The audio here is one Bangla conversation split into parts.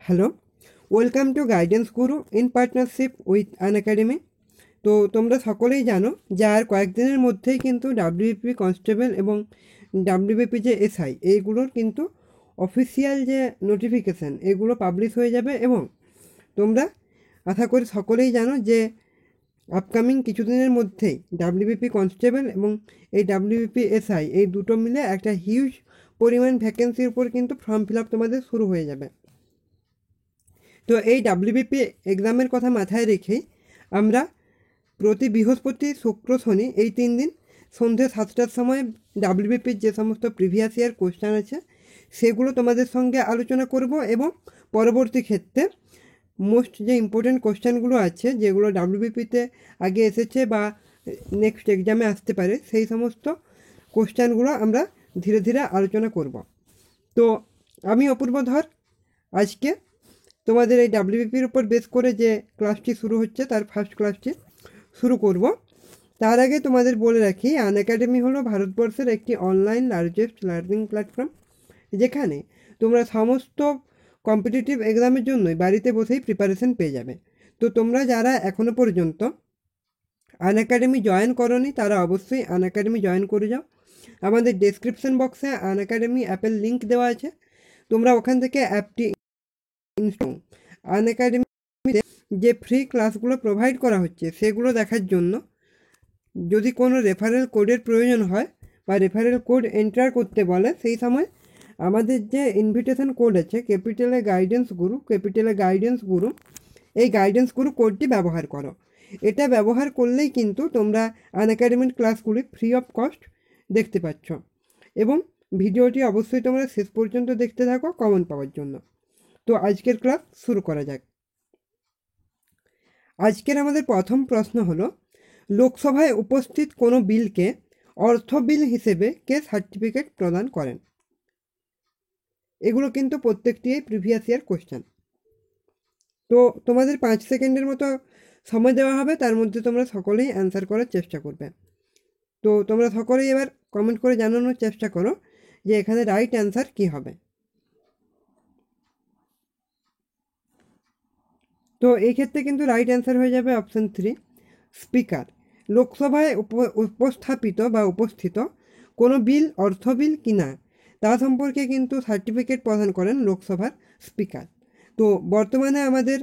Hello, welcome to guidance Guru in partnership with Unacademy. তো তোমরা সকলেই জানো যে আর কয়েকদিনের মধ্যেই কিন্তু ডাব্লিউবিপি কনস্টেবল এবং ডাব্লিউবিপি যে এসআই এইগুলোর কিন্তু অফিসিয়াল যে নোটিফিকেশান এগুলো পাবলিশ হয়ে যাবে। এবং তোমরা আশা করি সকলেই জানো যে আপকামিং কিছুদিনের মধ্যেই ডাব্লিউবিপি কনস্টেবল এবং এই ডাব্লিউবিপি এসআই এই দুটো মিলে একটা হিউজ পরিমাণ ভ্যাকেন্সির উপর কিন্তু ফর্ম ফিল আপ তোমাদের শুরু হয়ে যাবে। তো এই ডাব্লিউবিপি এক্সামের কথা মাথায় রেখেই আমরা প্রতি বৃহস্পতি শুক্র শনি এই 3 দিন সন্ধ্যে 7টার সময় ডাব্লিউবিপির যে সমস্ত প্রিভিয়াস ইয়ার কোশ্চেন আছে সেগুলো তোমাদের সঙ্গে আলোচনা করব এবং পরবর্তী ক্ষেত্রে মোস্ট যে ইম্পর্টেন্ট কোশ্চেনগুলো আছে যেগুলো ডাব্লিউবিপিতে আগে এসেছে বা নেক্সট এক্সামে আসতে পারে সেই সমস্ত কোশ্চেনগুলো আমরা ধীরে ধীরে আলোচনা করব। তো আমি অপূর্ব ধর আজকে তোমাদের এই ডাব্লিউবিপির উপর বেস করে যে ক্লাসটি শুরু হচ্ছে তার ফার্স্ট ক্লাসটি শুরু করব। তার আগে তোমাদের বলে রাখি আনএকাডেমি হলো ভারতবর্ষের একটি অনলাইন লার্জেস্ট লার্নিং প্ল্যাটফর্ম, যেখানে তোমরা সমস্ত কম্পিটিটিভ এক্সামের জন্যই বাড়িতে বসেই প্রিপারেশন পেয়ে যাবে। তো তোমরা যারা এখনও পর্যন্ত আনএকাডেমি জয়েন করোনি তারা অবশ্যই আনএকাডেমি জয়েন করে যাও। আমাদের ডেসক্রিপশন বক্সে আনএকাডেমি অ্যাপের লিঙ্ক দেওয়া আছে, তোমরা ওখান থেকে অ্যাপটি ইনস্টল আনএকাডেমিতে যে ফ্রি ক্লাসগুলো প্রোভাইড করা হচ্ছে সেগুলো দেখার জন্য যদি কোনো রেফারেল কোডের প্রয়োজন হয় বা রেফারেল কোড এন্টার করতে বলে সেই সময় আমাদের যে ইনভিটেশন কোড আছে ক্যাপিটালে গাইডেন্স গুরু এই গাইডেন্স গুরু কোডটি ব্যবহার করো। এটা ব্যবহার করলেই কিন্তু তোমরা আনএকাডেমির ক্লাসগুলি ফ্রি অফ কস্ট দেখতে পাচ্ছ। এবং ভিডিওটি অবশ্যই তোমরা শেষ পর্যন্ত দেখতে থাকো কমেন্ট পাওয়ার জন্য। তো আজকের ক্লাস শুরু করা যাক। আজকের আমাদের প্রথম প্রশ্ন হলো, লোকসভায় উপস্থিত কোনো বিলকে অর্থ বিল হিসেবে কে সার্টিফিকেট প্রদান করেন? এগুলো কিন্তু প্রত্যেকটি প্রিভিয়াস ইয়ার কোশ্চেন। তো তোমাদের 5 সেকেন্ডের মতো সময় দেওয়া হবে, তার মধ্যে তোমরা সকলেই অ্যান্সার করার চেষ্টা করবে। তো তোমরা সকলেই এবার কমেন্ট করে জানানোর চেষ্টা করো যে এখানে রাইট অ্যান্সার কী হবে। তো এই ক্ষেত্রে কিন্তু রাইট অ্যান্সার হয়ে যাবে অপশান 3 স্পিকার। লোকসভায় উপস্থাপিত বা উপস্থিত কোনো বিল অর্থ বিল কি না তা সম্পর্কে কিন্তু সার্টিফিকেট প্রদান করেন লোকসভার স্পিকার। তো বর্তমানে আমাদের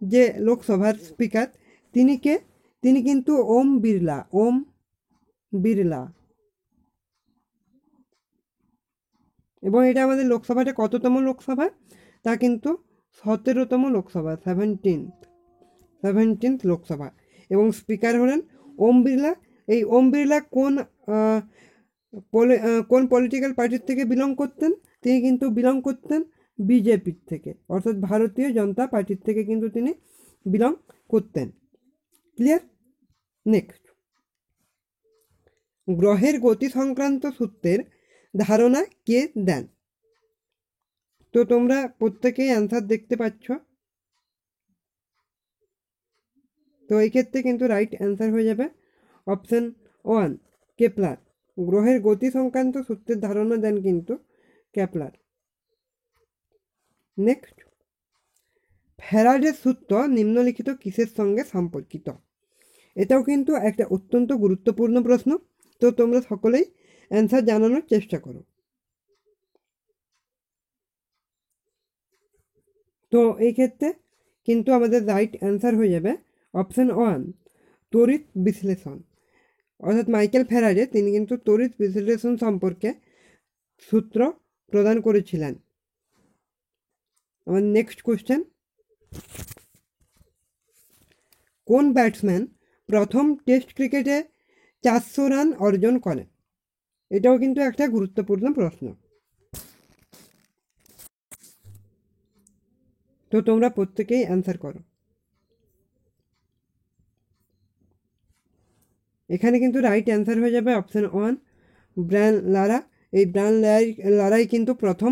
যে লোকসভার স্পিকার তিনি কে? তিনি কিন্তু ওম বিড়লা। এবং এটা আমাদের লোকসভাটা কততম লোকসভা? তা কিন্তু 17তম লোকসভা, 17th লোকসভা। এবং স্পিকার হলেন ওম বিড়লা। এই ওম বিড়লা কোন পলিটিক্যাল পার্টির থেকে বিলং করতেন? তিনি কিন্তু বিলং করতেন বিজেপির থেকে, অর্থাৎ ভারতীয় জনতা পার্টির থেকে কিন্তু তিনি বিলং করতেন। ক্লিয়ার? নেক্সট, গ্রহের গতি সংক্রান্ত সূত্রের ধারণা কে দেন? তো তোমরা প্রত্যেকেই অ্যান্সার দেখতে পাচ্ছ। তো এই ক্ষেত্রে কিন্তু রাইট অ্যান্সার হয়ে যাবে অপশান 1 কেপলার। গ্রহের গতি সংক্রান্ত সূত্রের ধারণা দেন কিন্তু কেপলার। নেক্সট, ফ্যারাডের সূত্র নিম্নলিখিত কিসের সঙ্গে সম্পর্কিত? এটাও কিন্তু একটা অত্যন্ত গুরুত্বপূর্ণ প্রশ্ন। তো তোমরা সকলেই অ্যান্সার জানানোর চেষ্টা করো। তো এই ক্ষেত্রে কিন্তু আমাদের রাইট অ্যান্সার হয়ে যাবে অপশান 1 তড়িৎ বিশ্লেষণ। অর্থাৎ মাইকেল ফ্যারাডে তিনি কিন্তু তড়িৎ বিশ্লেষণ সম্পর্কে সূত্র প্রদান করেছিলেন। আমার নেক্সট কোশ্চেন, কোন ব্যাটসম্যান প্রথম টেস্ট ক্রিকেটে 400 রান অর্জন করেন? এটাও কিন্তু একটা গুরুত্বপূর্ণ প্রশ্ন। তো তোমরা প্রত্যেকেই অ্যান্সার করো। এখানে কিন্তু রাইট অ্যান্সার হয়ে যাবে অপশান 1 ব্রায়ান লারা। এই ব্রায়ান লারাই কিন্তু প্রথম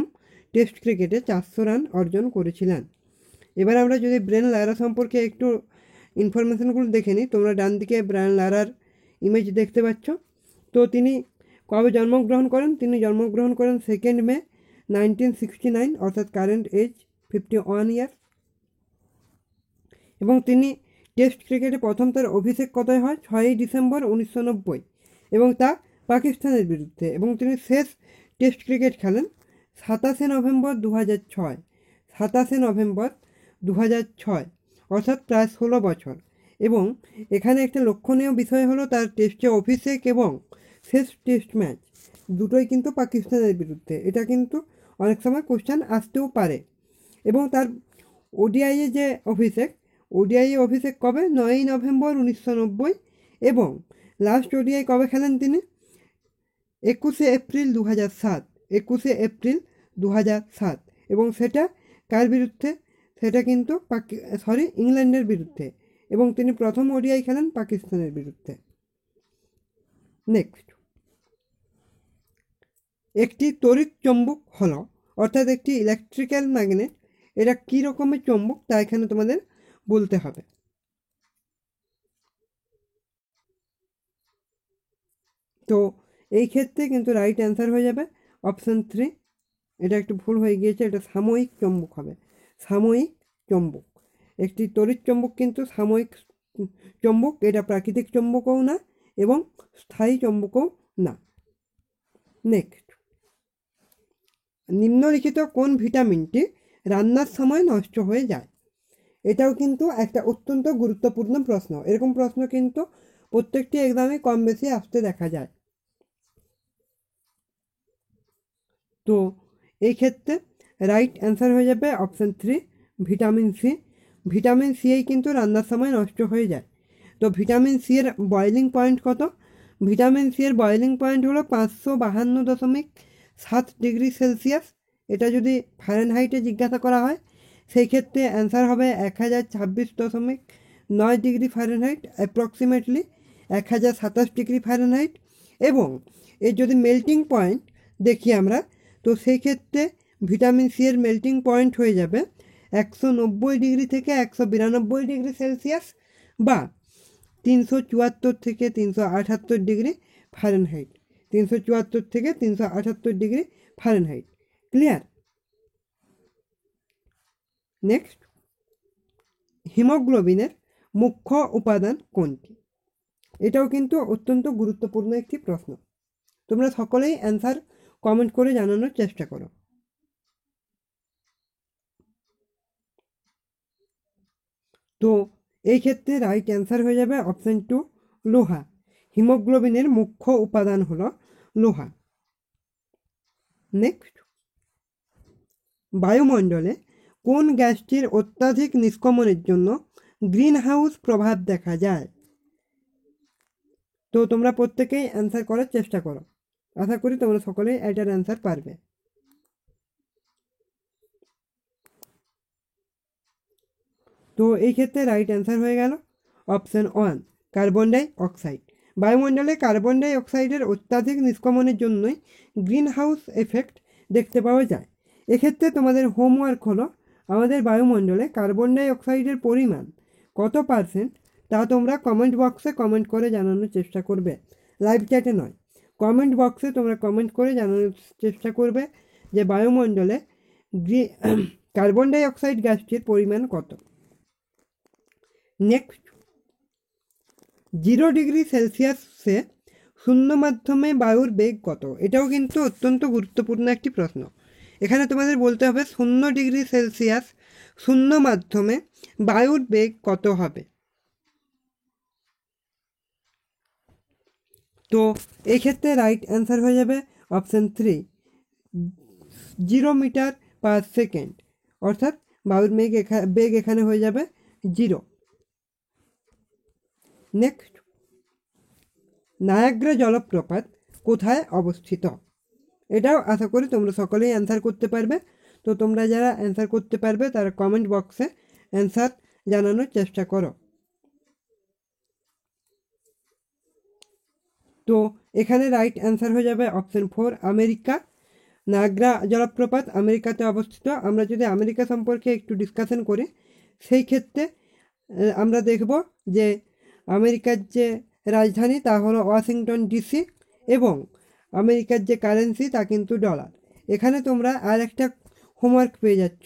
টেস্ট ক্রিকেটে 400 রান অর্জন করেছিলেন। এবার আমরা যদি ব্রায়ান লারা সম্পর্কে একটু ইনফরমেশানগুলো দেখে নিই। তোমরা ডান দিকে ব্রায়ান লারার ইমেজ দেখতে পাচ্ছ। তো তিনি কবে জন্মগ্রহণ করেন? তিনি জন্মগ্রহণ করেন 2 মে 1969, অর্থাৎ কারেন্ট এজ 51 ইয়ার্স। এবং তিনি টেস্ট ক্রিকেটে প্রথম তার অভিষেক কোথায় হয় 6ই ডিসেম্বর 1990 এবং তা পাকিস্তানের বিরুদ্ধে। এবং তিনি শেষ টেস্ট ক্রিকেট খেলেন 27 নভেম্বর 2006, 27 নভেম্বর 2006, অর্থাৎ প্রায় 16 বছর। এবং এখানে একটা লক্ষণীয় বিষয় হলো তার টেস্টে অভিষেক এবং শেষ টেস্ট ম্যাচ দুটোই কিন্তু পাকিস্তানের বিরুদ্ধে। এটা কিন্তু অনেক সময় কোশ্চেন আসতেও পারে। এবং তার ওডিআইয়ে যে অভিষেক কবে 9ই নভেম্বর 1990 এবং লাস্ট ওডিআই কবে খেলেন তিনি 21শে এপ্রিল 2007, 21শে এপ্রিল 2007। এবং সেটা কার বিরুদ্ধে? সেটা কিন্তু ইংল্যান্ডের বিরুদ্ধে। এবং তিনি প্রথম ওডিআই খেলেন পাকিস্তানের বিরুদ্ধে। নেক্সট, একটি তড়িৎ চৌম্বক হলো, অর্থাৎ একটি ইলেকট্রিক্যাল ম্যাগনেট, এটা কী রকমের চৌম্বক তা এখানে তোমাদের বলতে হবে। তো এই ক্ষেত্রে কিন্তু রাইট অ্যান্সার হয়ে যাবে অপশান 3। এটা একটু ভুল হয়ে গিয়েছে, এটা সাময়িক চৌম্বক হবে। সাময়িক চৌম্বক, একটি তড়িৎ চৌম্বক কিন্তু সাময়িক চৌম্বক, এটা প্রাকৃতিক চৌম্বকও না এবং স্থায়ী চৌম্বকও না। নেক্সট, নিম্নলিখিত কোন ভিটামিনটি রান্নার সময় নষ্ট হয়ে যায়? এটাও কিন্তু একটা অত্যন্ত গুরুত্বপূর্ণ প্রশ্ন। এরকম প্রশ্ন কিন্তু প্রত্যেকটি এক্সামে কম বেশি আসতে দেখা যায়। তো এই ক্ষেত্রে রাইট অ্যান্সার হয়ে যাবে option 3, vitamin C. Vitamin C এই কিন্তু রান্নার সময় নষ্ট হয়ে যায়। তো ভিটামিন সি এর বয়েলিং পয়েন্ট কত? ভিটামিন সি এর বয়েলিং পয়েন্ট হলো 552.7 ডিগ্রি সেলসিয়াস। এটা যদি ফারেনহাইটে জিজ্ঞাসা করা হয় সেই ক্ষেত্রে অ্যান্সার হবে 1026.9 degree Fahrenheit, approximately 1027 degree Fahrenheit. এবং এর যদি মেল্টিং পয়েন্ট দেখি আমরা, তো সেই ক্ষেত্রে ভিটামিন সি এর মেল্টিং পয়েন্ট হয়ে যাবে 190 ডিগ্রি থেকে 192 ডিগ্রি সেলসিয়াস বা 374 থেকে 378 ডিগ্রি ফারেনহাইট। 374 থেকে 378 ডিগ্রি ফারেনহাইট। ক্লিয়ার? নেক্সট, হিমোগ্লোবিনের মুখ্য উপাদান কোনটি? এটাও কিন্তু অত্যন্ত গুরুত্বপূর্ণ একটি প্রশ্ন। তোমরা সকলেই অ্যান্সার কমেন্ট করে জানানোর চেষ্টা করো। তো এই ক্ষেত্রে রাইট অ্যান্সার হয়ে যাবে অপশান 2, লোহা। হিমোগ্লোবিনের মুখ্য উপাদান হলো লোহা। নেক্সট, বায়ুমণ্ডলে কোন গ্যাসটির অত্যাধিক নিষ্কাশনের জন্য গ্রিন হাউস প্রভাব দেখা যায়? তো তোমরা প্রত্যেকেই অ্যান্সার করার চেষ্টা করো। আশা করি তোমরা সকলেই এটার অ্যান্সার পারবে। তো এই ক্ষেত্রে রাইট অ্যান্সার হয়ে গেল অপশান 1, কার্বন ডাই অক্সাইড। বায়ুমণ্ডলে কার্বন ডাই অক্সাইডের অত্যাধিক নিষ্কাশনের জন্যই গ্রিন হাউস এফেক্ট দেখতে পাওয়া যায়। এক্ষেত্রে তোমাদের হোমওয়ার্ক হলো আমাদের বায়ুমণ্ডলে কার্বন ডাই অক্সাইডের পরিমাণ কত পার্সেন্ট তা তোমরা কমেন্ট বক্সে কমেন্ট করে জানানোর চেষ্টা করবে। লাইভ চ্যাটে নয়, কমেন্ট বক্সে তোমরা কমেন্ট করে জানানোর চেষ্টা করবে যে বায়ুমণ্ডলে কার্বন ডাই অক্সাইড গ্যাসটির পরিমাণ কত। নেক্সট, 0 ডিগ্রি সেলসিয়াসে শূন্য মাধ্যমে বায়ুর বেগ কত? এটাও কিন্তু অত্যন্ত গুরুত্বপূর্ণ একটি প্রশ্ন। এখানে তোমাদের বলতে হবে 0 ডিগ্রি সেলসিয়াস শূন্য মাধ্যমে বায়ুর বেগ কত হবে। তো এই ক্ষেত্রে রাইট অ্যান্সার হয়ে যাবে অপশান 3, 0 মিটার পার সেকেন্ড, অর্থাৎ বায়ুর বেগ এখানে হয়ে যাবে 0। নেক্সট, নায়াগ্রা জলপ্রপাত কোথায় অবস্থিত? এটাও আশা করি তোমরা সকলেই অ্যান্সার করতে পারবে। তো তোমরা যারা অ্যান্সার করতে পারবে তারা কমেন্ট বক্সে অ্যান্সার জানানোর চেষ্টা করো। তো এখানে রাইট অ্যান্সার হয়ে যাবে অপশান 4, আমেরিকা। নায়াগ্রা জলপ্রপাত আমেরিকাতে অবস্থিত। আমরা যদি আমেরিকা সম্পর্কে একটু ডিসকাশন করি সেই ক্ষেত্রে আমরা দেখব যে আমেরিকার যে রাজধানী তা হলো ওয়াশিংটন ডিসি এবং আমেরিকার যে কারেন্সি তা কিন্তু ডলার। এখানে তোমরা আর একটা হোমওয়ার্ক পেয়ে যাচ্ছ।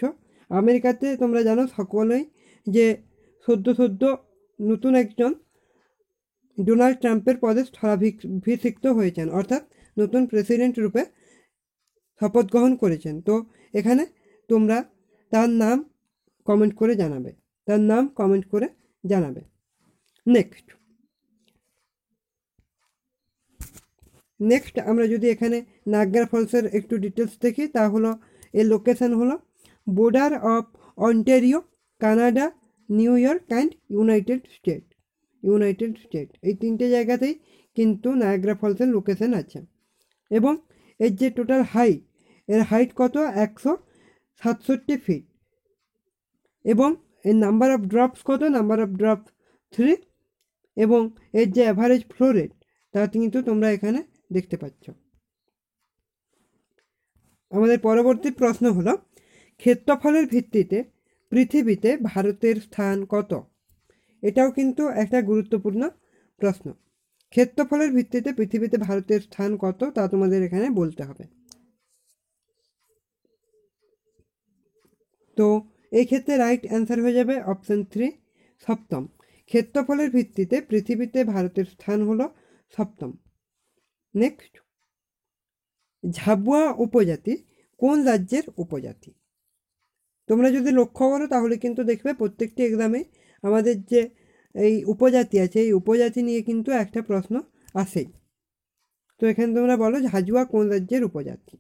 আমেরিকাতে তোমরা জানো সকলেই যে সদ্য নতুন একজন ডোনাল্ড ট্রাম্পের পদে স্থলাভিষিক্ত হয়েছেন, অর্থাৎ নতুন প্রেসিডেন্ট রূপে শপথ গ্রহণ করেছেন। তো এখানে তোমরা তার নাম কমেন্ট করে জানাবে। নেক্সট আমরা যদি এখানে নায়াগ্রা ফলসের একটু ডিটেলস দেখি, তা হলো এর লোকেশন হলো border of Ontario, Canada, new York and United state. এই তিনটে জায়গাতেই কিন্তু নায়াগ্রা ফলসের লোকেশন আছে। এবং এর যে টোটাল হাইট কত, 167 ফিট। এবং এর নাম্বার অফ ড্রপস কত, 3। এবং এর যে অ্যাভারেজ ফ্লো রেট তা কিন্তু তোমরা এখানে দেখতে পাচ্ছ। আমাদের পরবর্তী প্রশ্ন হলো, ক্ষেত্রফলের ভিত্তিতে পৃথিবীতে ভারতের স্থান কত? এটাও কিন্তু একটা গুরুত্বপূর্ণ প্রশ্ন। ক্ষেত্রফলের ভিত্তিতে পৃথিবীতে ভারতের স্থান কত তা তোমাদের এখানে বলতে হবে। তো এই ক্ষেত্রে রাইট অ্যান্সার হয়ে যাবে অপশন 3, সপ্তম। ক্ষেত্রফলের ভিত্তিতে পৃথিবীতে ভারতের স্থান হলো সপ্তম। নেক্সট, ঝাবুয়া উপজাতি কোন রাজ্যের উপজাতি? তোমরা যদি লক্ষ্য করো তাহলে কিন্তু দেখবে প্রত্যেকটি এক্সামে আমাদের যে এই উপজাতি আছে, এই উপজাতি নিয়ে কিন্তু একটা প্রশ্ন আসেই। তো এখানে তোমরা বলো ঝাজুয়া কোন রাজ্যের উপজাতি?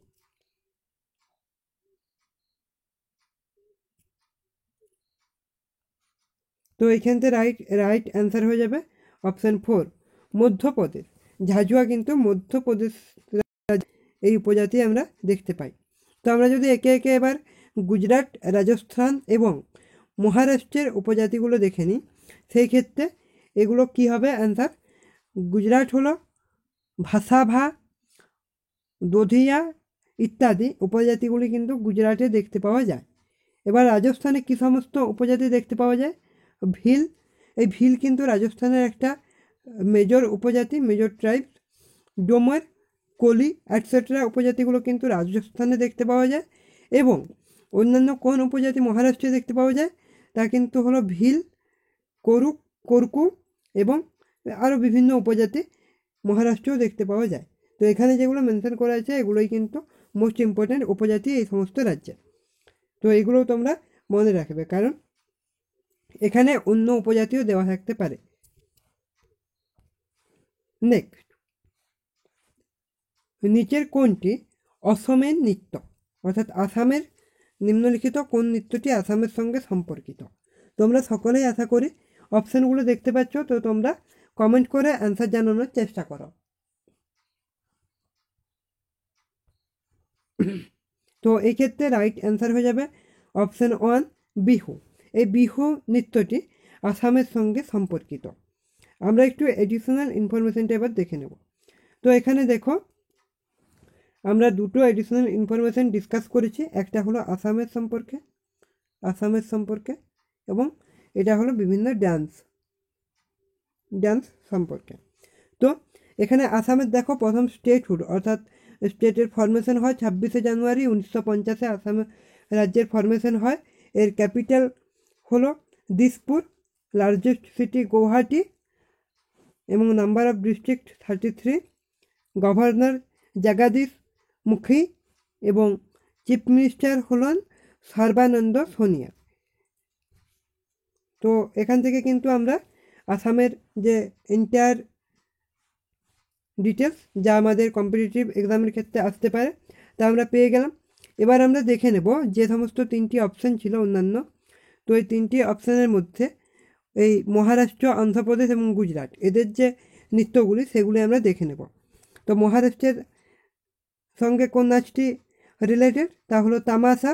তো এইখান থেকে রাইট অ্যান্সার হয়ে যাবে অপশান 4, মধ্যপ্রদেশ। ঝাজুয়া কিন্তু মধ্যপ্রদেশ এই উপজাতি আমরা দেখতে পাই। তো আমরা যদি একে একে এবার গুজরাট, রাজস্থান এবং মহারাষ্ট্রের উপজাতিগুলো দেখে নিই, সেই ক্ষেত্রে এগুলো কি হবে অ্যান্সার? গুজরাট হলো ভাসাভা, দধিয়া ইত্যাদি উপজাতিগুলি কিন্তু গুজরাটে দেখতে পাওয়া যায়। এবার রাজস্থানে কী সমস্ত উপজাতি দেখতে পাওয়া যায়? ভিল। এই ভিল কিন্তু রাজস্থানের একটা মেজর উপজাতি, major tribes. Domar, Koli etcetera উপজাতিগুলো কিন্তু রাজস্থানে দেখতে পাওয়া যায়। এবং অন্যান্য কোন উপজাতি মহারাষ্ট্রে দেখতে পাওয়া যায়? তা কিন্তু হলো ভিল, কোরকু এবং আরও বিভিন্ন উপজাতি মহারাষ্ট্রেও দেখতে পাওয়া যায়। তো এখানে যেগুলো মেনশন করা আছে এগুলোই কিন্তু মোস্ট ইম্পর্ট্যান্ট উপজাতি এই সমস্ত রাজ্যে। তো এগুলোও তোমরা মনে রাখবে, কারণ এখানে অন্য উপজাতিও দেওয়া থাকতে পারে। নেক্সট, নিচের কোনটি অসমের নৃত্য? অর্থাৎ আসামের নিম্নলিখিত কোন নৃত্যটি আসামের সঙ্গে সম্পর্কিত? তোমরা সকলেই আশা করি অপশানগুলো দেখতে পাচ্ছ, তো তোমরা কমেন্ট করে অ্যান্সার জানানোর চেষ্টা করো। তো এই ক্ষেত্রে রাইট অ্যান্সার হয়ে যাবে অপশান 1, বিহু। এই বিহু নৃত্যটি আসামের সঙ্গে সম্পর্কিত। আমরা একটু এডিশনাল ইনফরমেশনটা এবার দেখে নেব। তো এখানে দেখো, আমরা দুটো এডিশনাল ইনফরমেশন ডিসকাস করেছি। একটা হলো আসামের সম্পর্কে এবং এটা হলো বিভিন্ন ডান্স সম্পর্কে। তো এখানে আসামের দেখো প্রথম স্টেটহুড, অর্থাৎ স্টেটের ফরমেশন হয় 26শে জানুয়ারি 1950-এ আসাম রাজ্যের ফরমেশন হয়। এর ক্যাপিটাল হলো দিসপুর, লার্জেস্ট সিটি গৌহাটি এবং number of district 33, governor Jagdish Mukhi এবং চিফ মিনিস্টার হলেন সর্বানন্দ সোনিয়া। তো এখান থেকে কিন্তু আমরা আসামের যে এন্টায়ার ডিটেলস যা আমাদের কম্পিটিটিভ এক্সামের ক্ষেত্রে আসতে পারে তা আমরা পেয়ে গেলাম। এবার আমরা দেখে নেব যে সমস্ত 3টি অপশান ছিল অন্যান্য, তো এই 3টি অপশানের মধ্যে এই মহারাষ্ট্র, অন্ধ্রপ্রদেশ এবং গুজরাট এদের যে নৃত্যগুলি সেগুলি আমরা দেখে নেব। তো মহারাষ্ট্রের সঙ্গে কোন নাচটি রিলেটেড তা হলো তামাশা,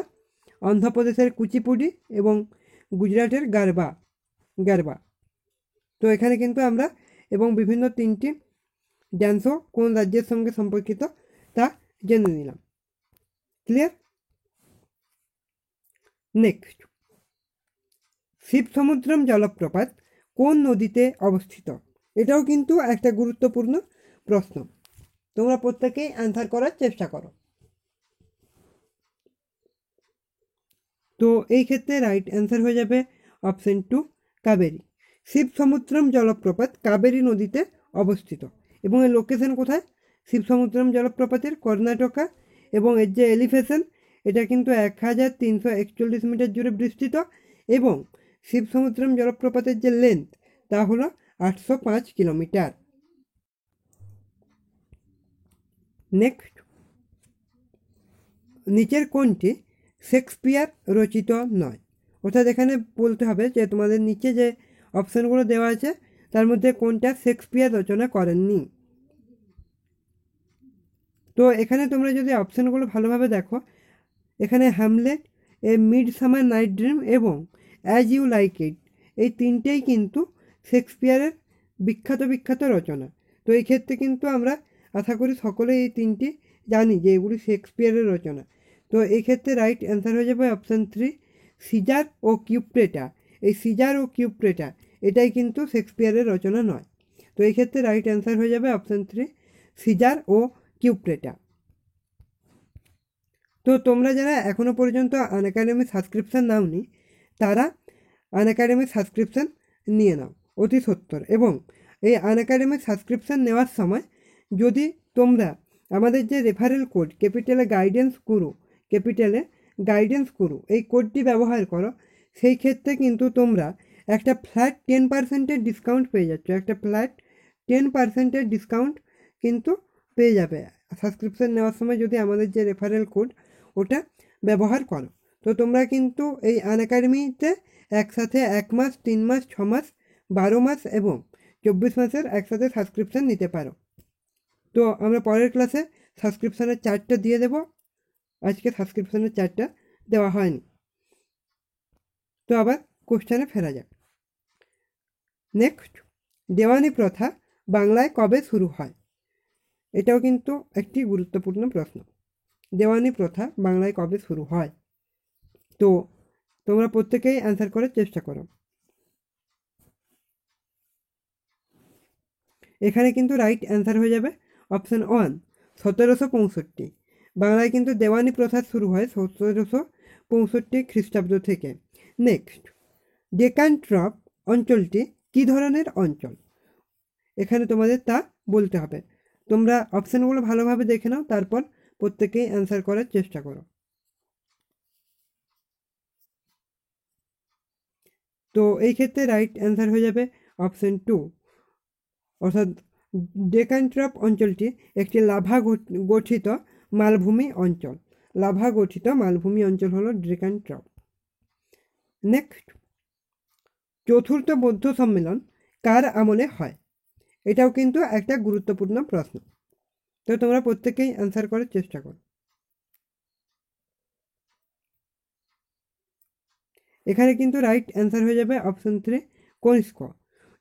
অন্ধ্রপ্রদেশের কুচিপুডি এবং গুজরাটের গারবা। তো এখানে কিন্তু আমরা এবং বিভিন্ন 3টি ড্যান্সও কোন রাজ্যের সঙ্গে সম্পর্কিত তা জেনে নিলাম। ক্লিয়ার? নেক্সট, শিবসমুদ্রম জলপ্রপাত কোন নদীতে অবস্থিত? এটাও কিন্তু একটা গুরুত্বপূর্ণ প্রশ্ন। তোমরা প্রত্যেকেই অ্যান্সার করার চেষ্টা করো। তো তো এই ক্ষেত্রে রাইট অ্যান্সার হয়ে যাবে অপশন 2 কাবেরী। শিবসমুদ্রম জলপ্রপাত কাবেরী নদীতে অবস্থিত এবং এর লোকেশন কোথায়? শিবসমুদ্রম জলপ্রপাতের কর্ণাটকা, এবং এর যে এলিভেশন এটা কিন্তু 1341 মিটার জুড়ে বিস্তৃত, এবং শিবসমুদ্রম জলপ্রপাতের যে লেন্থ তা হলো 805 কিলোমিটার। নেক্সট, নিচের কোনটি শেক্সপিয়ার রচিত নয়? অর্থাৎ এখানে বলতে হবে যে তোমাদের নিচে যে অপশানগুলো দেওয়া আছে তার মধ্যে কোনটা শেক্সপিয়ার রচনা করেননি। তো এখানে তোমরা যদি অপশানগুলো ভালোভাবে দেখো, এখানে হ্যামলেট, এ মিডসামার নাইট ড্রিম এবং অ্যাজ ইউ লাইক ইট, এই তিনটেই কিন্তু শেক্সপিয়ারের বিখ্যাত রচনা। তো এই ক্ষেত্রে কিন্তু আমরা আশা করি সকলে এই তিনটি জানি যে এগুলি শেক্সপিয়ারের রচনা। তো এই ক্ষেত্রে রাইট অ্যান্সার হয়ে যাবে অপশান 3 সিজার ও কিউপ্রেটা। এই সিজার ও কিউপ্রেটা এটাই কিন্তু শেক্সপিয়ারের রচনা নয়। তো এই ক্ষেত্রে রাইট অ্যান্সার হয়ে যাবে অপশান 3 সিজার ও কিউপ্রেটা। তো তোমরা যারা এখনও পর্যন্ত আনএকাডেমি সাবস্ক্রিপশান নাওনি তারা আনএকাডেমি সাবস্ক্রিপশান নিয়ে নাও অতি সত্বর। এবং এই আনএকাডেমি সাবস্ক্রিপশান নেওয়ার সময় যদি তোমরা আমাদের যে রেফারেল কোড ক্যাপিটালে গাইডেন্স করু এই কোডটি ব্যবহার করো, সেই ক্ষেত্রে কিন্তু তোমরা একটা ফ্ল্যাট 10% ডিসকাউন্ট পেয়ে যাচ্ছ। একটা ফ্ল্যাট 10% ডিসকাউন্ট কিন্তু পেয়ে যাবে সাবস্ক্রিপশান নেওয়ার সময় যদি আমাদের যে রেফারেল কোড ওটা ব্যবহার করো। তো তোমরা কিন্তু এই আনএকাডেমিতে একসাথে 1 মাস, 3 মাস, 6 মাস, 12 মাস এবং 24 মাসের একসাথে সাবস্ক্রিপশান নিতে পারো। তো আমরা পরের ক্লাসে সাবস্ক্রিপশানের চার্টটা দিয়ে দেবো, আজকে সাবস্ক্রিপশানের চার্টটা দেওয়া হয়নি। তো আবার কোশ্চেনে ফেরা যাক। নেক্সট, দেওয়ানি প্রথা বাংলায় কবে শুরু হয়? এটাও কিন্তু একটি গুরুত্বপূর্ণ প্রশ্ন। দেওয়ানি প্রথা বাংলায় কবে শুরু হয়? তো তোমরা প্রত্যেকেই অ্যান্সার করার চেষ্টা করো। এখানে কিন্তু রাইট অ্যান্সার হয়ে যাবে অপশান 1 1765। বাংলায় কিন্তু দেওয়ানি প্রথা শুরু হয় 1765 খ্রিস্টাব্দ থেকে। নেক্সট, ডেকান ট্রপ অঞ্চলটি কী ধরনের অঞ্চল? এখানে তোমাদের তা বলতে হবে। তোমরা অপশানগুলো ভালোভাবে দেখে নাও, তারপর প্রত্যেকেই অ্যান্সার করার চেষ্টা করো। তো এই ক্ষেত্রে রাইট অ্যান্সার হয়ে যাবে অপশান 2, অর্থাৎ ডেকান ট্রপ অঞ্চলটি একটি লাভা গঠিত মালভূমি অঞ্চল। লাভা গঠিত মালভূমি অঞ্চল হলো ডেকান ট্রপ। নেক্সট, চতুর্থ বৌদ্ধ সম্মেলন কার আমলে হয়? এটাও কিন্তু একটা গুরুত্বপূর্ণ প্রশ্ন। তো তোমরা প্রত্যেকেই অ্যান্সার করার চেষ্টা করো। এখানে কিন্তু রাইট অ্যান্সার হয়ে যাবে অপশন 3 কনিষ্ক।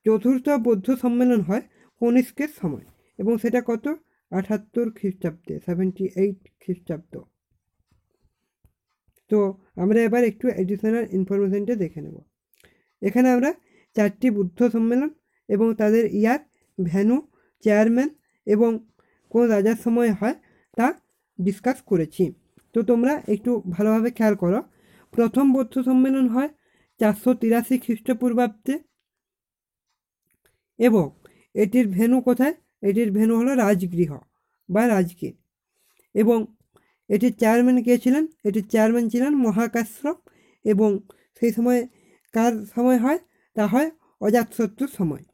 চতুর্থ বৌদ্ধ সম্মেলন হয় কনিষ্কের সময় এবং সেটা কত 78 খ্রিস্টাব্দে 78 খ্রিস্টাব্দ। তো আমরা এবার একটু এডিশনাল ইনফরমেশনটা দেখে নেব। এখানে আমরা 4টি বুদ্ধ সম্মেলন এবং তাদের ইয়ার, ভ্যানু, চেয়ারম্যান এবং কোন রাজার সময় হয় তা ডিসকাস করেছি। তো তোমরা একটু ভালোভাবে খেয়াল করো। প্রথম বৌদ্ধ সম্মেলন হয় 483 খ্রিস্টপূর্বাব্দে এবং এটির ভেন্যু কোথায়? এটির ভেন্যু হলো রাজগৃহ বা রাজগীর। এবং এটির চেয়ারম্যান কে ছিলেন? এটির চেয়ারম্যান ছিলেন মহাকাশ্যপ এবং সেই সময় কার সময় হয়? তা হয় অজাতশত্রুর সময়।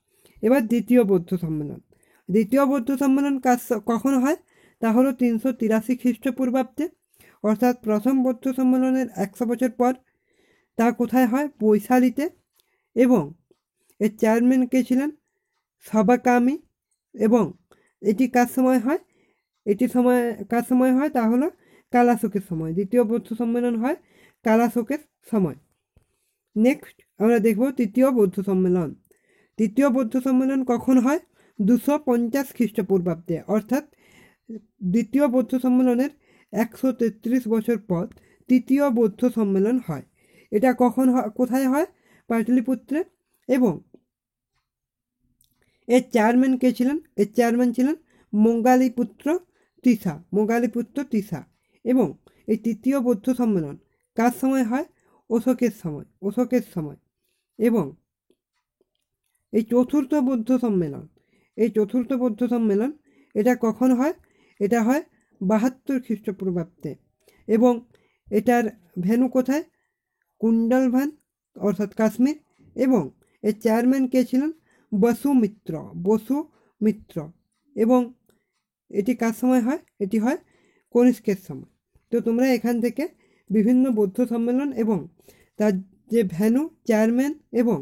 এবার দ্বিতীয় বৌদ্ধ সম্মেলন। দ্বিতীয় বৌদ্ধ সম্মেলন কখন হয়? তা হলো 383 খ্রিস্টপূর্বাব্দে, অর্থাৎ প্রথম বৌদ্ধ সম্মেলনের 100 বছর পর। তা কোথায় হয়? বৈশালীতে। এবং এর চেয়ারম্যান কে ছিলেন? সবাকামি। এবং এটি কার সময় হয়? কার সময় হয়? তা হলো কালাশোকের সময়। দ্বিতীয় বৌদ্ধ সম্মেলন হয় কালাশোকের সময়। নেক্সট আমরা দেখব তৃতীয় বৌদ্ধ সম্মেলন। তৃতীয় বৌদ্ধ সম্মেলন কখন হয়? 250 খ্রিস্টপূর্বাব্দে, অর্থাৎ দ্বিতীয় বৌদ্ধ সম্মেলনের 133 বছর পর তৃতীয় বৌদ্ধ সম্মেলন হয়। এটা কখন কোথায় হয়? পাটলিপুত্রে। এবং এর চেয়ারম্যান কে ছিলেন? এর চেয়ারম্যান ছিলেন মোগালিপুত্র তিসা। এবং এই তৃতীয় বৌদ্ধ সম্মেলন কার সময় হয়? অশোকের সময় এবং এই চতুর্থ বৌদ্ধ সম্মেলন এটা কখন হয়? এটা হয় 72 খ্রিস্টপূর্বাব্দে এবং এটার ভেন্যু কোথায়? কুণ্ডলভান অর্থাৎ কাশ্মীর এবং এর চেয়ারম্যান কে ছিলেন? বসুমিত্র এবং এটি কার সময় হয়? এটি হয় কনিষ্কের সময়। তো তোমরা এখান থেকে বিভিন্ন বৌদ্ধ সম্মেলন এবং তার যে ভেন্যু, চেয়ারম্যান এবং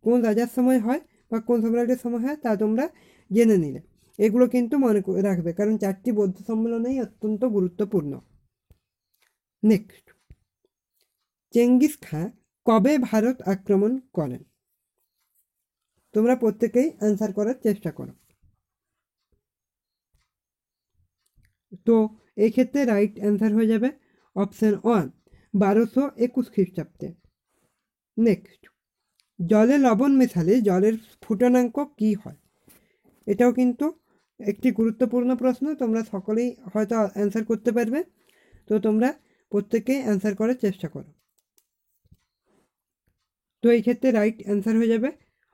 কোন রাজার সময় হয় বা কোন সম্রাটের সময় হয় তা তোমরা জেনে নিলে। এগুলো কিন্তু মনে রাখবে, কারণ 4টি বৌদ্ধ সম্মেলনেই অত্যন্ত গুরুত্বপূর্ণ। নেক্সট, চেঙ্গিস খাঁ কবে ভারত আক্রমণ করেন? তোমরা প্রত্যেকেই অ্যান্সার করার চেষ্টা করো। তো এই ক্ষেত্রে রাইট অ্যান্সার হয়ে যাবে অপশান 1, 1221 খ্রিস্টাব্দে। নেক্সট, জলে লবণ মেশালে জলের স্ফুটনাঙ্ক কী হয়? এটাও কিন্তু একটি গুরুত্বপূর্ণ প্রশ্ন, তোমরা সকলেই হয়তো অ্যান্সার করতে পারবে। তো তোমরা প্রত্যেকেই অ্যান্সার করার চেষ্টা করো। তো এই ক্ষেত্রে রাইট অ্যান্সার হয়ে যাবে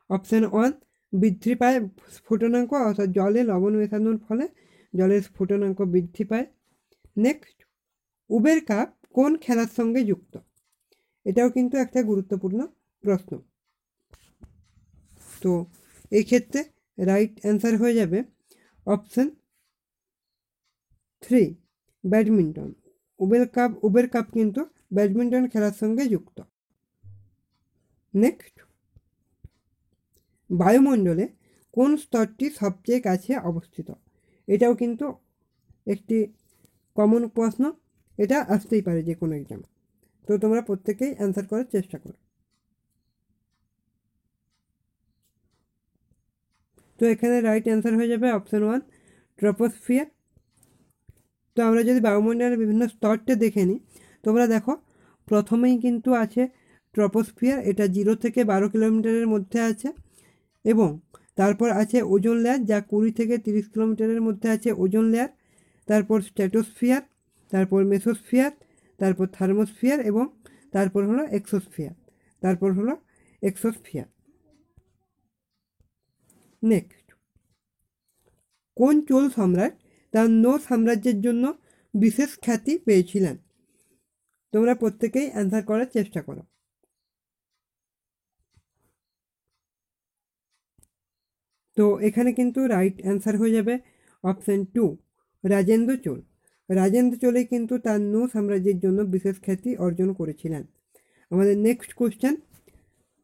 অপশান 1, বৃদ্ধি পায় স্ফুটনাঙ্ক, অর্থাৎ জলে লবণ মেশানোর ফলে জলের স্ফুটনাঙ্ক বৃদ্ধি পায়। নেক্সট, উবের কাপ কোন খেলার সঙ্গে যুক্ত? এটাও কিন্তু একটা গুরুত্বপূর্ণ প্রশ্ন। তো এই ক্ষেত্রে রাইট অ্যান্সার হয়ে যাবে অপশান 3, ব্যাডমিন্টন। উবের কাপ কিন্তু ব্যাডমিন্টন খেলার সঙ্গে যুক্ত। নেক্সট, বায়ুমণ্ডলে কোন স্তরটি সবচেয়ে কাছে অবস্থিত? এটাও কিন্তু একটি কমন প্রশ্ন, এটা আসতেই পারে যে কোনো এক্সামে। তো তোমরা প্রত্যেকেই অ্যান্সার করার চেষ্টা করো। তো এখানে রাইট অ্যান্সার হয়ে যাবে অপশান 1, ট্রপোস্ফিয়ার। তো আমরা যদি বায়ুমণ্ডলের বিভিন্ন স্তরটা দেখে নিই, তোমরা দেখো প্রথমেই কিন্তু আছে ট্রপোস্ফিয়ার, এটা 0 থেকে 12 কিলোমিটারের মধ্যে আছে এবং তারপর আছে ওজোন লেয়ার, যা 20 থেকে 30 কিলোমিটারের মধ্যে আছে ওজোন লেয়ার। তারপর স্ট্র্যাটোস্ফিয়ার, তারপর মেসোস্ফিয়ার, তারপর থার্মোস্ফিয়ার এবং তারপর হলো এক্সোস্ফিয়ার। নেক্সট, কোন চোল সম্রাট তার নৌ সাম্রাজ্যের জন্য বিশেষ খ্যাতি পেয়েছিলেন? তোমরা প্রত্যেকেই অ্যান্সার করার চেষ্টা করো। তো এখানে কিন্তু রাইট অ্যান্সার হয়ে যাবে অপশান 2, রাজেন্দ্র চোল। রাজেন্দ্র চোলই কিন্তু তার নৌ সাম্রাজ্যের জন্য বিশেষ খ্যাতি অর্জন করেছিলেন। আমাদের নেক্সট কোশ্চেন,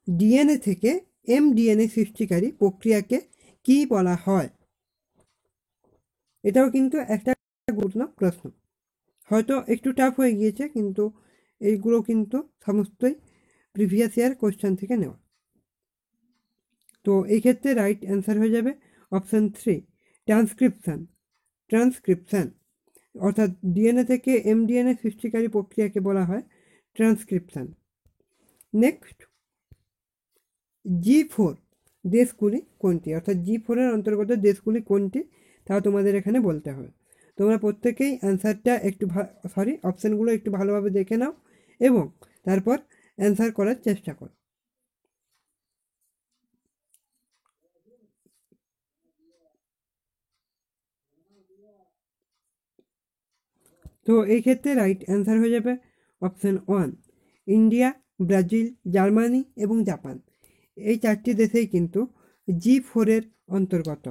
ডিএনএ থেকে এমডিএনএ সৃষ্টিকারী প্রক্রিয়াকে কী বলা হয়? এটাও কিন্তু একটা গুরুত্বপূর্ণ প্রশ্ন, হয়তো একটু টাফ হয়ে গিয়েছে, কিন্তু এইগুলো কিন্তু সমস্তই প্রিভিয়াস ইয়ার কোশ্চেন থেকে নেওয়া। তো এই ক্ষেত্রে রাইট অ্যান্সার হয়ে যাবে অপশান 3, ট্রান্সক্রিপশান। অর্থাৎ ডিএনএ থেকে এমডিএনএ সৃষ্টিকারী প্রক্রিয়াকে বলা হয় ট্রান্সক্রিপশান। নেক্সট, G4 দেশগুলি কোনটি? অর্থাৎ G4-এর অন্তর্গত দেশগুলি কোনটি তা তোমাদের এখানে বলতে হবে। তোমরা প্রত্যেকেই অ্যান্সারটা অপশানগুলো একটু ভালোভাবে দেখে নাও এবং তারপর অ্যান্সার করার চেষ্টা করো। তো এই ক্ষেত্রে রাইট অ্যান্সার হয়ে যাবে অপশান 1, ইন্ডিয়া, ব্রাজিল, জার্মানি এবং জাপান। এই 4টি দেশেই কিন্তু G4-এর অন্তর্গত।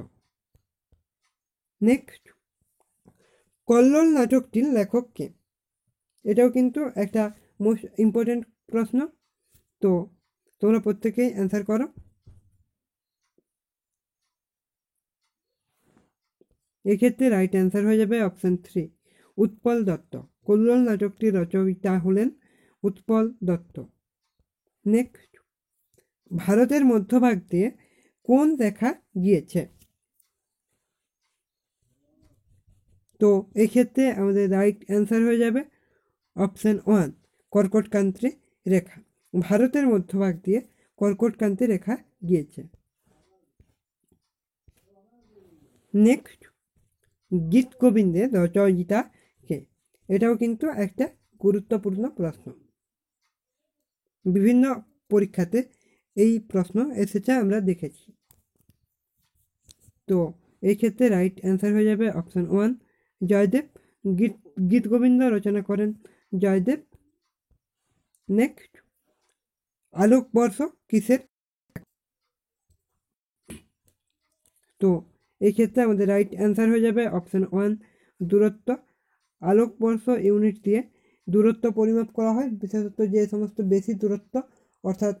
নেক্সট, কল্লোল নাটকটির লেখক কে? এটাও কিন্তু একটা মোস্ট ইম্পর্ট্যান্ট প্রশ্ন। তো তোমরা প্রত্যেকেই অ্যান্সার করো। এক্ষেত্রে রাইট অ্যান্সার হয়ে যাবে অপশান 3, উৎপল দত্ত। কল্লোল নাটকটির রচয়িতা হলেন উৎপল দত্ত। নেক্সট, ভারতের মধ্যভাগ দিয়ে কোন রেখা গিয়েছে? তো এক্ষেত্রে আমাদের রাইট অ্যান্সার হয়ে যাবে অপশান 1, কর্কটক্রান্তি রেখা। ভারতের মধ্যভাগ দিয়ে কর্কটক্রান্তি রেখা গিয়েছে। নেক্সট, গীত গোবিন্দের রচয়িতা কে? এটাও কিন্তু একটা গুরুত্বপূর্ণ প্রশ্ন। বিভিন্ন পরীক্ষাতে এই প্রশ্ন এসেছে আমরা দেখেছি। তো এই ক্ষেত্রে রাইট অ্যান্সার হয়ে যাবে অপশান 1 জয়দেব। গীত গোবিন্দ রচনা করেন জয়দেব। নেক্সট, আলোকবর্ষ কিসের? তো এই ক্ষেত্রে আমাদের রাইট অ্যান্সার হয়ে যাবে অপশান 1 দূরত্ব। আলোকবর্ষ ইউনিট দিয়ে দূরত্ব পরিমাপ করা হয়, বিশেষত যে সমস্ত বেশি দূরত্ব অর্থাৎ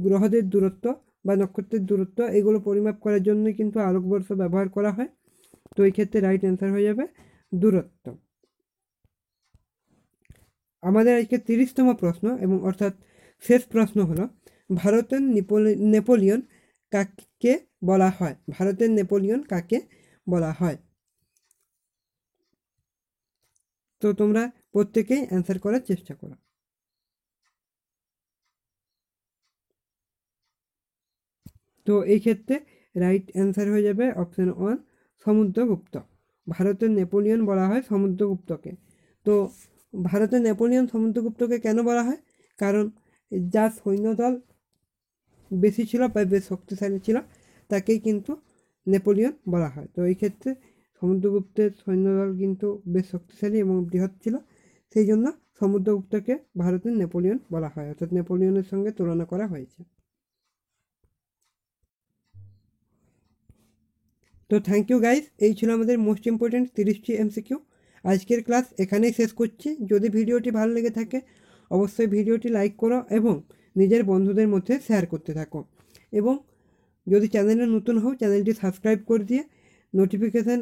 গ্রহদের দূরত্ব বা নক্ষত্রের দূরত্ব এগুলো পরিমাপ করার জন্য কিন্তু আলোকবর্ষ ব্যবহার করা হয়। তো এই ক্ষেত্রে রাইট অ্যান্সার হয়ে যাবে দূরত্ব। আমাদের আজকে 30তম প্রশ্ন এবং অর্থাৎ শেষ প্রশ্ন হলো ভারতের নেপোলিয়ন কাকে বলা হয়? ভারতের নেপোলিয়ন কাকে বলা হয়? তো তোমরা প্রত্যেকেই অ্যান্সার করার চেষ্টা করো। তো এই ক্ষেত্রে রাইট অ্যান্সার হয়ে যাবে অপশান 1 সমুদ্রগুপ্ত। ভারতের নেপোলিয়ন বলা হয় সমুদ্রগুপ্তকে। তো ভারতের নেপোলিয়ন সমুদ্রগুপ্তকে কেন বলা হয়? কারণ যার সৈন্যদল বেশি ছিল বা বেশ শক্তিশালী ছিল তাকেই কিন্তু নেপোলিয়ন বলা হয়। তো এই ক্ষেত্রে সমুদ্রগুপ্তের সৈন্যদল কিন্তু বেশ শক্তিশালী এবং বৃহৎ ছিল, সেই জন্য সমুদ্রগুপ্তকে ভারতের নেপোলিয়ন বলা হয়, অর্থাৎ নেপোলিয়নের সঙ্গে তুলনা করা হয়েছে। তো থ্যাংক ইউ গাইস, এই ছিল আমাদের মোস্ট ইম্পর্ট্যান্ট 30টি এমসিকিউ। আজকের ক্লাস এখানেই শেষ করছি। যদি ভিডিওটি ভালো লেগে থাকে অবশ্যই ভিডিওটি লাইক করো এবং নিজের বন্ধুদের মধ্যে শেয়ার করতে থাকো, এবং যদি চ্যানেলে নতুন হও চ্যানেলটি সাবস্ক্রাইব করে দিয়ে নোটিফিকেশান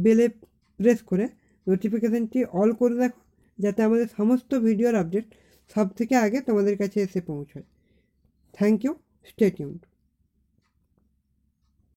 বেলে প্রেস করে নোটিফিকেশানটি অল করে রাখো, যাতে আমাদের সমস্ত ভিডিওর আপডেট সব থেকে আগে তোমাদের কাছে এসে পৌঁছয়। Thank you, stay tuned.